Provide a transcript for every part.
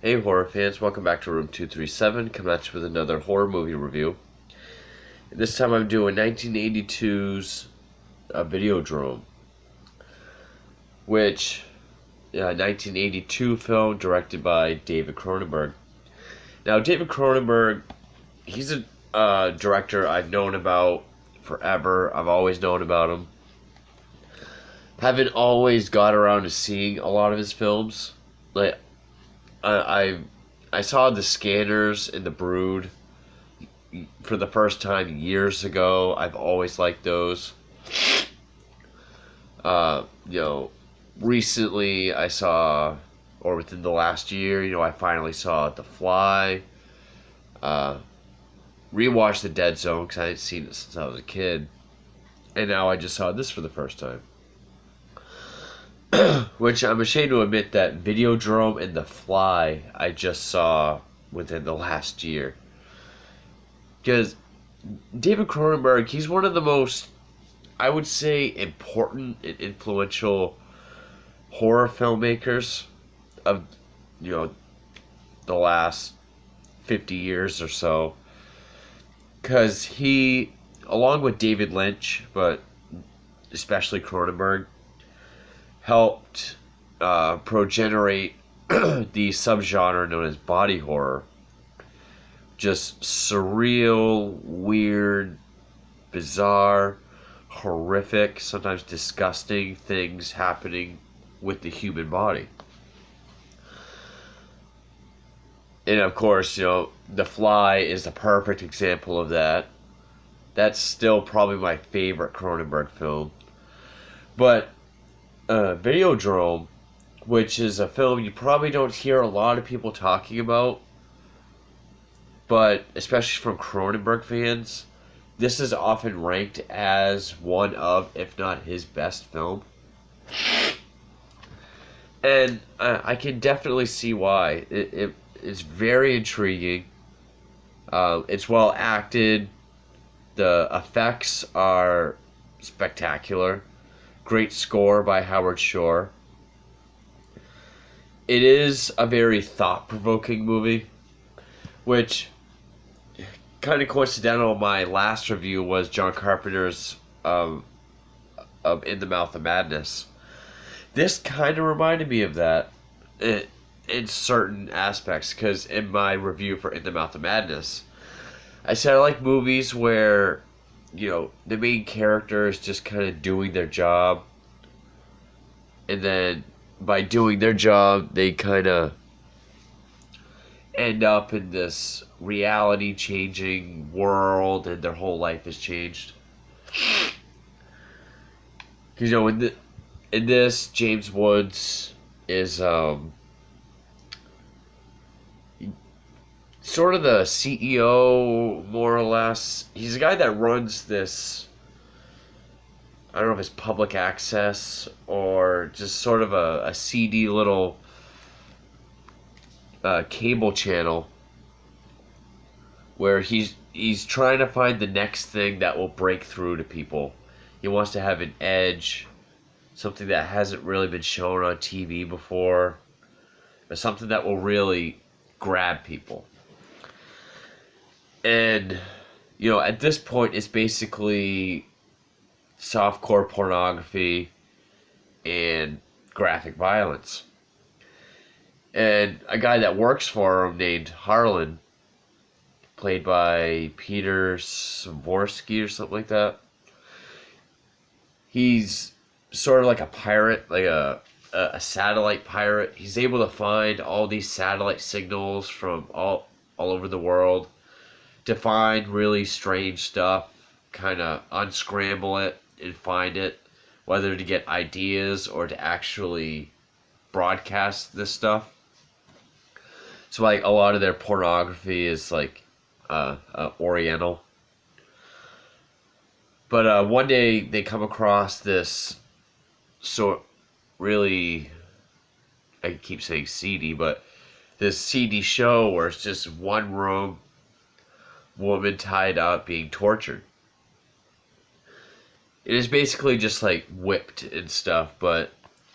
Hey horror fans, welcome back to Room 237, coming at you with another horror movie review. And this time I'm doing 1982's Videodrome, which 1982 film directed by David Cronenberg. Now David Cronenberg, he's a director I've known about forever. I've always known about him. Haven't always got around to seeing a lot of his films. Like I saw The Scanners and The Brood for the first time years ago. I've always liked those. Uh, you know, Recently I saw, or within the last year, I finally saw The Fly. Uh, Rewatched The Dead Zone because I hadn't seen it since I was a kid, and now I just saw this for the first time. Which I'm ashamed to admit that Videodrome and The Fly I just saw within the last year. Because David Cronenberg, he's one of the most, I would say, important and influential horror filmmakers of, the last 50 years or so. Because he, along with David Lynch, but especially Cronenberg, helped progenerate the subgenre known as body horror. Just surreal, weird, bizarre, horrific, sometimes disgusting things happening with the human body. And of course, The Fly is the perfect example of that. That's still probably my favorite Cronenberg film. But Videodrome, which is a film you probably don't hear a lot of people talking about, but especially from Cronenberg fans, this is often ranked as one of, if not his best film. And I can definitely see why. It's very intriguing. It's well acted. The effects are spectacular. Great score by Howard Shore. It is a very thought-provoking movie, which, kind of coincidental, my last review was John Carpenter's of In the Mouth of Madness. This kind of reminded me of that in certain aspects, because in my review for In the Mouth of Madness, I said I like movies where, the main character is just kind of doing their job, and then by doing their job, they kind of end up in this reality-changing world, and their whole life has changed. Because, in this, James Woods is sort of the CEO, more or less. He's the guy that runs this, I don't know if it's public access or just sort of a seedy little cable channel where he's trying to find the next thing that will break through to people. He wants to have an edge, something that hasn't really been shown on TV before, or something that will really grab people. And, at this point, it's basically softcore pornography and graphic violence. And a guy that works for him named Harlan, played by Peter Savorsky or something like that. He's sort of like a pirate, like a satellite pirate. He's able to find all these satellite signals from all over the world to find really strange stuff, kind of unscramble it and find it, whether to get ideas or to actually broadcast this stuff. So, like, a lot of their pornography is, like, oriental. But one day they come across this really, I keep saying seedy, but this seedy show where it's just one room, woman tied up being tortured. It is basically just like whipped and stuff, but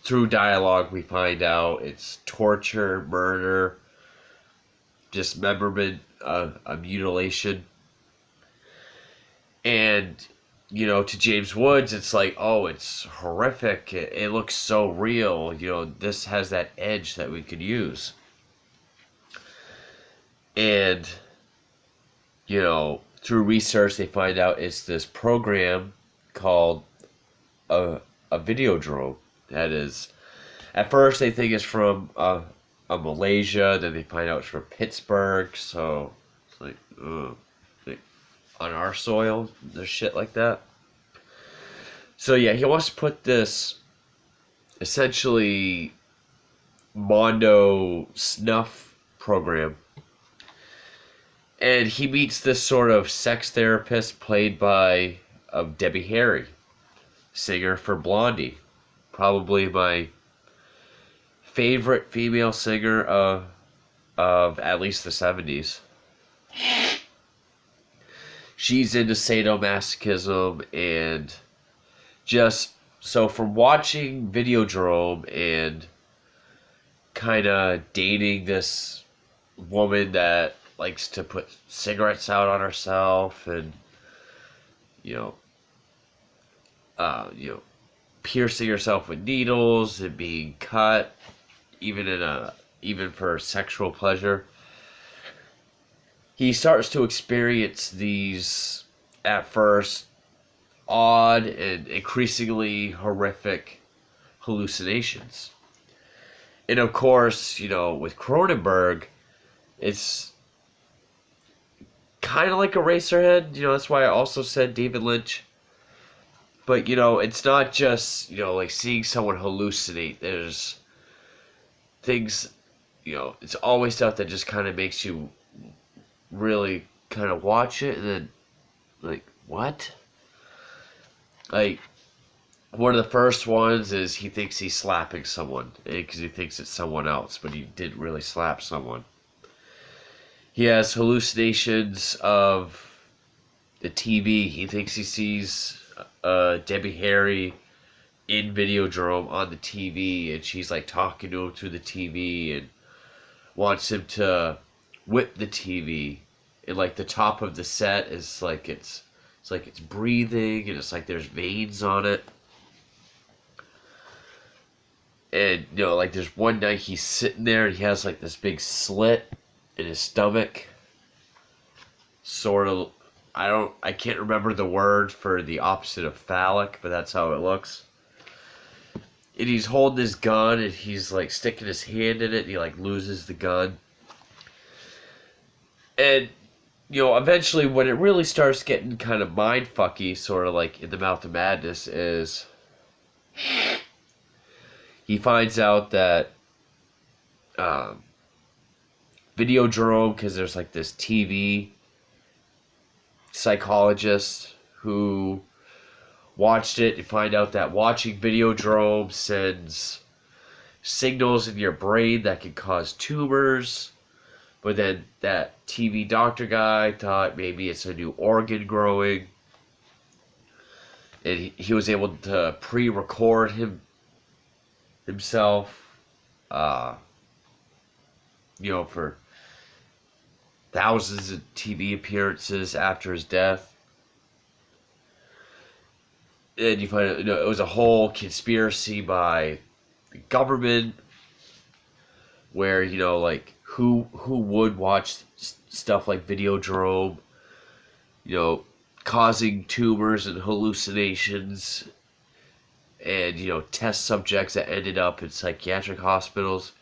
through dialogue we find out it's torture, murder, dismemberment, a mutilation. And, to James Woods, it's like, oh, it's horrific. It looks so real. This has that edge that we could use. And, through research, they find out it's this program called a Videodrome. That is, at first they think it's from Malaysia, then they find out it's from Pittsburgh, so it's like, ugh. Like, on our soil, there's shit like that. So yeah, he wants to put this essentially Mondo snuff program, and he meets this sort of sex therapist played by Debbie Harry, singer for Blondie, probably my favorite female singer of at least the 70s. She's into sadomasochism, and just so from watching Videodrome and kind of dating this woman that likes to put cigarettes out on herself and you know piercing herself with needles and being cut even for sexual pleasure, he starts to experience these at first odd and increasingly horrific hallucinations. And of course, with Cronenberg, it's kind of like Eraserhead. That's why I also said David Lynch. But, it's not just, like seeing someone hallucinate. There's things, it's always stuff that just kind of makes you really kind of watch it and then, like, what? Like, one of the first ones is he thinks he's slapping someone because he thinks it's someone else, but he didn't really slap someone. He has hallucinations of the TV. He thinks he sees Debbie Harry in Videodrome on the TV, and she's like talking to him through the TV and wants him to whip the TV. And like the top of the set is like it's like it's breathing, and it's like there's veins on it. And like there's one night he's sitting there and he has like this big slit in his stomach. Sort of, I can't remember the word for the opposite of phallic, but that's how it looks. And he's holding his gun and he's like sticking his hand in it and he like loses the gun. And eventually when it really starts getting kind of mindfucky, sort of like in the Mouth of Madness, is he finds out that Videodrome, because there's like this TV psychologist who watched it, and find out that watching Videodrome sends signals in your brain that can cause tumors. But then that TV doctor guy thought maybe it's a new organ growing. And he was able to pre-record himself, for thousands of TV appearances after his death. And you find out, it was a whole conspiracy by the government where, like, who would watch stuff like Videodrome, causing tumors and hallucinations, and, test subjects that ended up in psychiatric hospitals.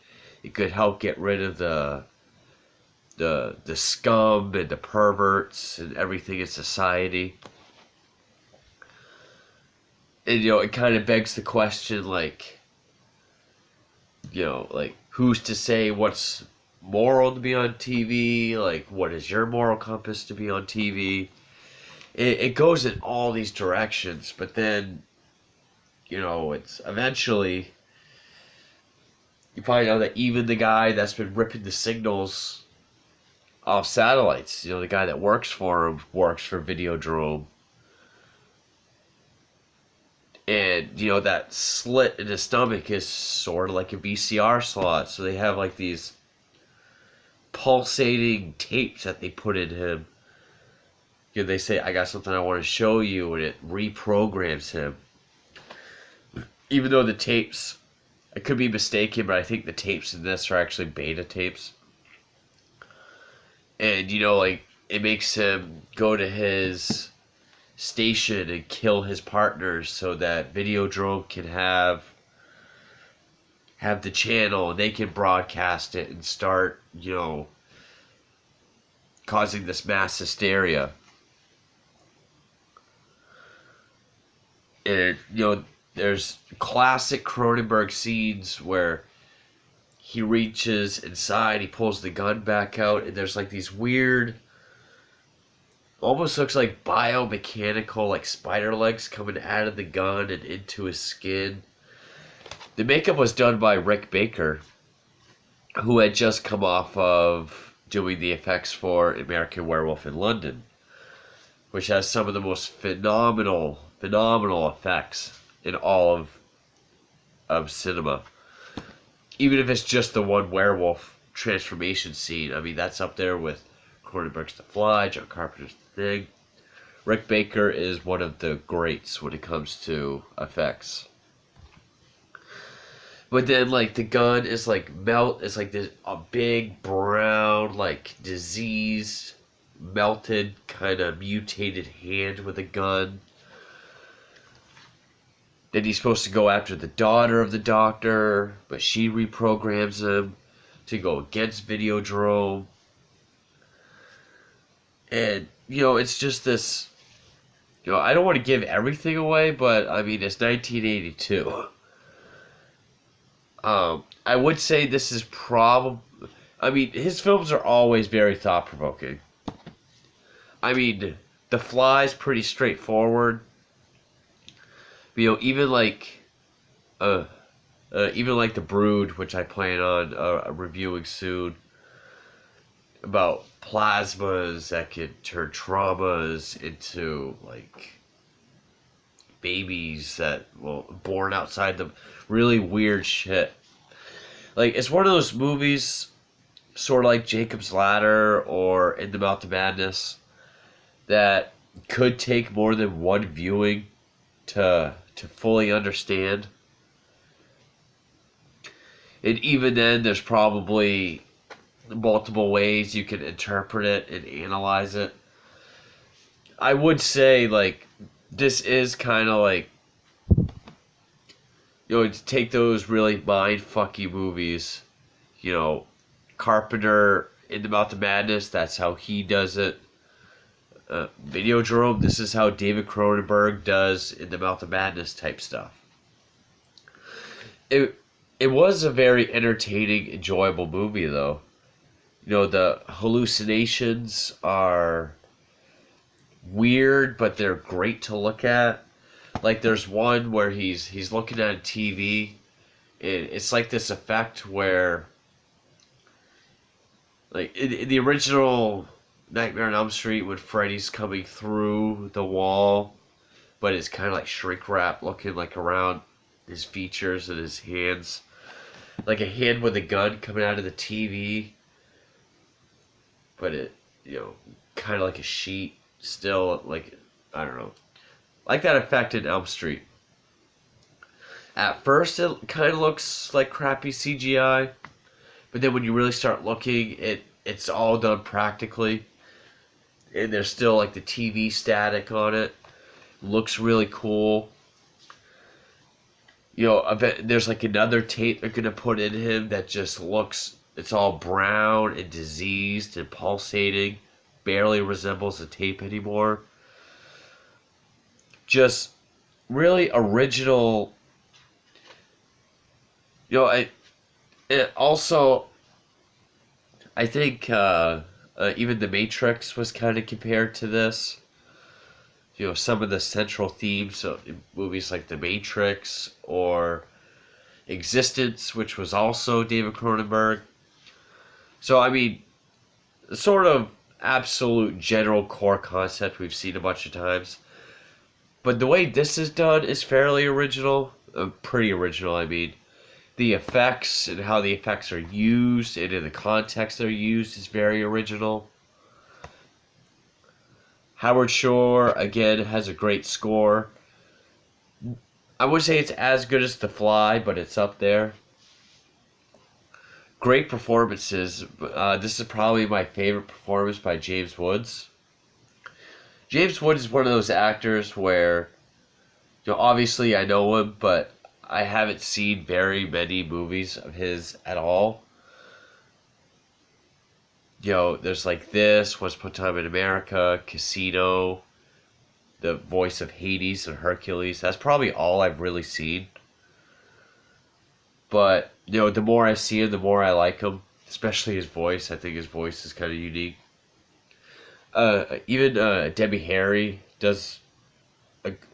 It could help get rid of the scum and the perverts and everything in society. And, it kind of begs the question, like, like, who's to say what's moral to be on TV? Like, what is your moral compass to be on TV? It goes in all these directions, but then, it's eventually, you find out that even the guy that's been ripping the signals off satellites, the guy that works for him works for Videodrome. And, that slit in his stomach is sort of like a VCR slot. So they have like these pulsating tapes that they put in him. You know, they say, I got something I want to show you, and it reprograms him. Even though the tapes, I could be mistaken, but I think the tapes in this are actually beta tapes. And, you know, like, it makes him go to his station and kill his partners so that Videodrome can have the channel, and they can broadcast it and start, you know, causing this mass hysteria. And, you know, there's classic Cronenberg scenes where he reaches inside, he pulls the gun back out, and there's like these weird, almost looks like biomechanical, like spider legs coming out of the gun and into his skin. The makeup was done by Rick Baker, who had just come off of doing the effects for American Werewolf in London, which has some of the most phenomenal effects in all of cinema. Even if it's just the one werewolf transformation scene, I mean, that's up there with Cronenberg's The Fly, John Carpenter's The Thing. Rick Baker is one of the greats when it comes to effects. But then, like, the gun is like it's like this a big brown, like, diseased, melted, kind of mutated hand with a gun. Then he's supposed to go after the daughter of the doctor, but she reprograms him to go against Videodrome. And, you know, it's just this, you know, I don't want to give everything away, but, I mean, it's 1982. I would say this is probably, I mean, his films are always very thought-provoking. I mean, The Fly's pretty straightforward. You know, even like The Brood, which I plan on reviewing soon, about plasmas that could turn traumas into, like, babies that, well, born outside the really weird shit. Like, it's one of those movies, sort of like Jacob's Ladder or In the Mouth of Madness, that could take more than one viewing to fully understand. And even then, there's probably multiple ways you can interpret it and analyze it. I would say, like, this is kind of like, you know, to take those really mind-fucky movies, you know, Carpenter, In the Mouth of Madness, that's how he does it. Videodrome, this is how David Cronenberg does In the Mouth of Madness type stuff. It was a very entertaining, enjoyable movie, though. You know, the hallucinations are weird, but they're great to look at. Like, there's one where he's looking at a TV, and it's like this effect where, like, in the original Nightmare on Elm Street, when Freddy's coming through the wall, but it's kind of like shrink wrap looking, like, around his features and his hands, like a hand with a gun coming out of the TV, but it, you know, kind of like a sheet still, like, I don't know, like that effect in Elm Street. At first it kind of looks like crappy CGI, but then when you really start looking, it's all done practically. And there's still, like, the TV static on it. Looks really cool. You know, there's, like, another tape they're going to put in him that just looks, it's all brown and diseased and pulsating. Barely resembles a tape anymore. Just really original. You know, I think even The Matrix was kind of compared to this. You know, some of the central themes of movies like The Matrix or Existence, which was also David Cronenberg. So, I mean, sort of absolute general core concept we've seen a bunch of times. But the way this is done is fairly original. Pretty original, I mean. The effects and how the effects are used and in the context they're used is very original. Howard Shore, again, has a great score. I wouldn't say it's as good as The Fly, but it's up there. Great performances. This is probably my favorite performance by James Woods. James Woods is one of those actors where, obviously I know him, but I haven't seen very many movies of his at all. There's like this, Once Upon a Time in America, Casino, the voice of Hades and Hercules. That's probably all I've really seen. But, the more I see him, the more I like him. Especially his voice. I think his voice is kind of unique. Even Debbie Harry does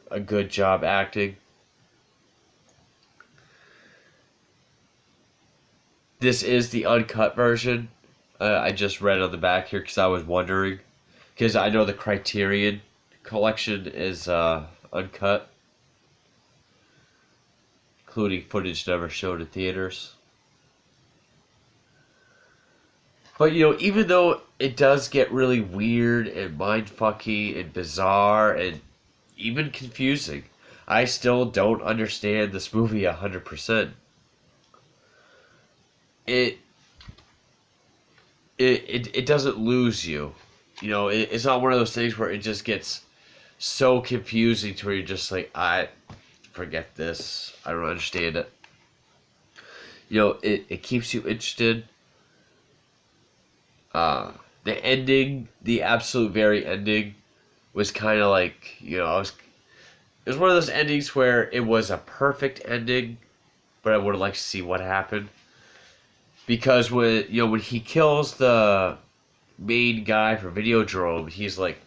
a good job acting. This is the uncut version. I just read on the back here because I was wondering. Because I know the Criterion collection is uncut, including footage never shown in theaters. But, even though it does get really weird and mindfucky and bizarre and even confusing, I still don't understand this movie 100%. It doesn't lose you. It's not one of those things where it just gets so confusing to where you're just like, I forget this. I don't understand it. It keeps you interested. The ending, the absolute very ending, was kind of like, it was one of those endings where it was a perfect ending, but I would have liked to see what happened. Because when he kills the main guy for Videodrome, he's like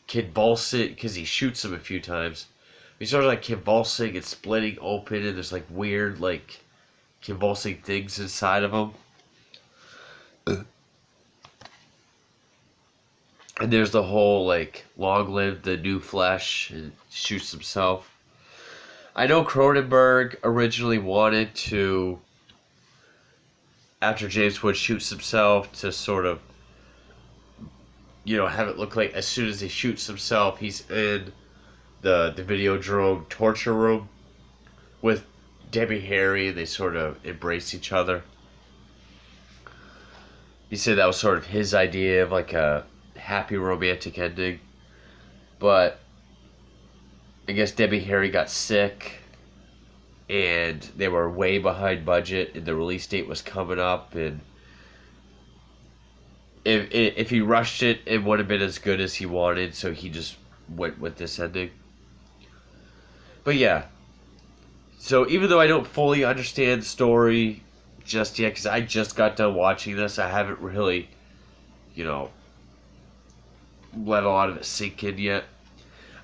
convulsing, because he shoots him a few times. He starts like convulsing and splitting open, and there's like weird like convulsing things inside of him. And there's the whole like long live the new flesh, and shoots himself. I know Cronenberg originally wanted to, after James Wood shoots himself, to sort of, have it look like as soon as he shoots himself, he's in the Videodrome torture room with Debbie Harry, and they sort of embrace each other. He said that was sort of his idea of like a happy romantic ending. But I guess Debbie Harry got sick, and they were way behind budget, and the release date was coming up, and if he rushed it, it would have been as good as he wanted, so he just went with this ending. But yeah, so even though I don't fully understand the story just yet, because I just got done watching this, I haven't really, let a lot of it sink in yet.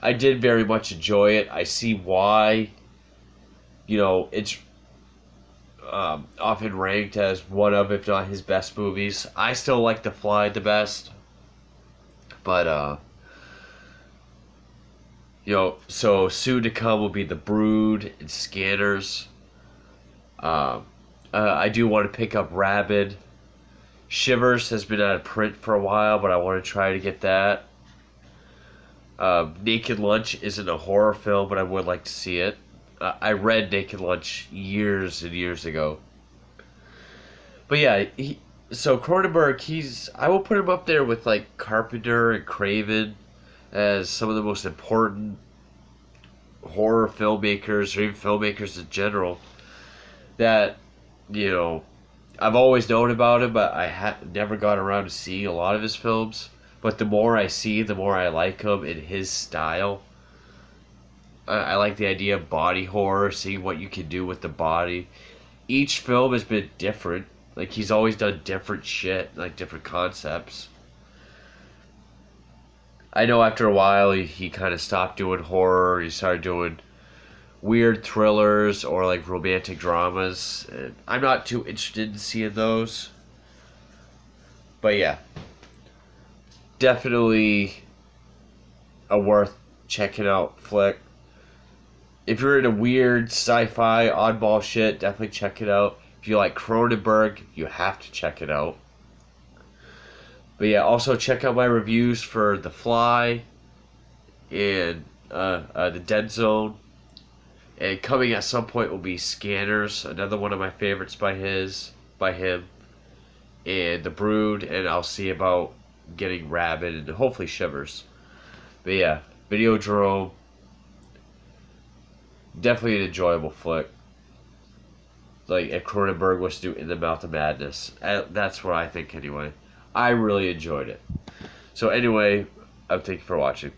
I did very much enjoy it. I see why, it's often ranked as one of, if not his best movies. I still like The Fly the best. But, so soon to come will be The Brood and Scanners. I do want to pick up Rabid. Shivers has been out of print for a while, but I want to try to get that. Naked Lunch isn't a horror film, but I would like to see it. I read Naked Lunch years and years ago. But yeah, so Cronenberg, I will put him up there with like Carpenter and Craven as some of the most important horror filmmakers, or even filmmakers in general, that, I've always known about him, but I never got around to seeing a lot of his films. But the more I see, the more I like him in his style. I like the idea of body horror, seeing what you can do with the body. Each film has been different. Like, he's always done different shit, like different concepts. I know after a while he kind of stopped doing horror. He started doing weird thrillers or like romantic dramas. And I'm not too interested in seeing those. But yeah, definitely a worth checking out flick. if you're into weird sci-fi oddball shit, definitely check it out. If you like Cronenberg, you have to check it out. But yeah, also check out my reviews for The Fly and The Dead Zone. And coming at some point will be Scanners, another one of my favorites by him, and The Brood, and I'll see about getting Rabid and hopefully Shivers. But yeah, Videodrome, definitely an enjoyable flick. Like if Cronenberg was to do In the Mouth of Madness, that's what I think anyway. I really enjoyed it. So anyway, thank you for watching.